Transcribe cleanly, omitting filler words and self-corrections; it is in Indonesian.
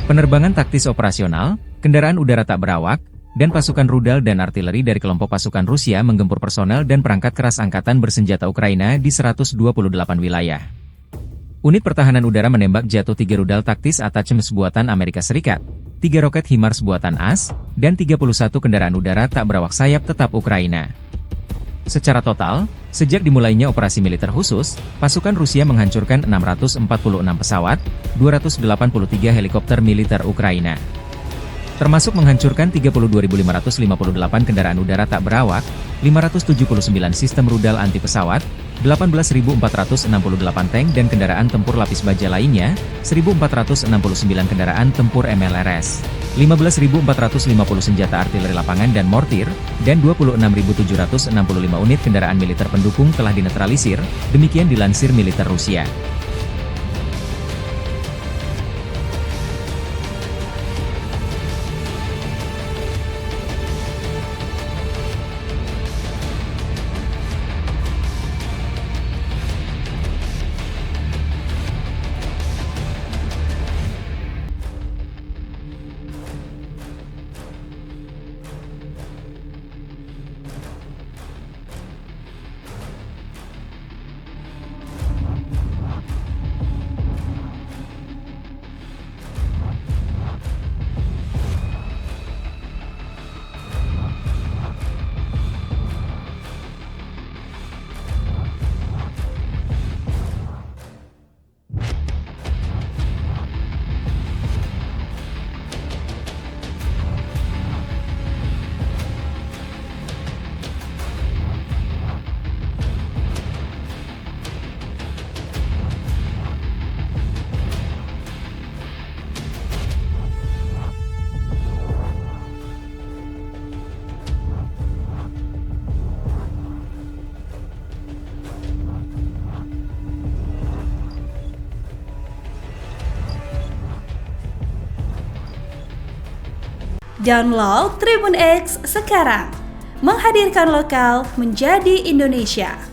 Penerbangan taktis operasional, kendaraan udara tak berawak, dan pasukan rudal dan artileri dari kelompok pasukan Rusia menggempur personel dan perangkat keras angkatan bersenjata Ukraina di 128 wilayah. Unit pertahanan udara menembak jatuh 3 rudal taktis Attackams buatan Amerika Serikat, 3 roket HIMARS buatan AS, dan 31 kendaraan udara tak berawak sayap tetap Ukraina. Secara total, sejak dimulainya operasi militer khusus, pasukan Rusia menghancurkan 646 pesawat, 283 helikopter militer Ukraina. Termasuk menghancurkan 32.558 kendaraan udara tak berawak, 579 sistem rudal anti pesawat, 18.468 tank dan kendaraan tempur lapis baja lainnya, 1.469 kendaraan tempur MLRS, 15.450 senjata artileri lapangan dan mortir, dan 26.765 unit kendaraan militer pendukung telah dinetralisir, demikian dilansir militer Rusia. Download Tribun X sekarang, menghadirkan lokal menjadi Indonesia.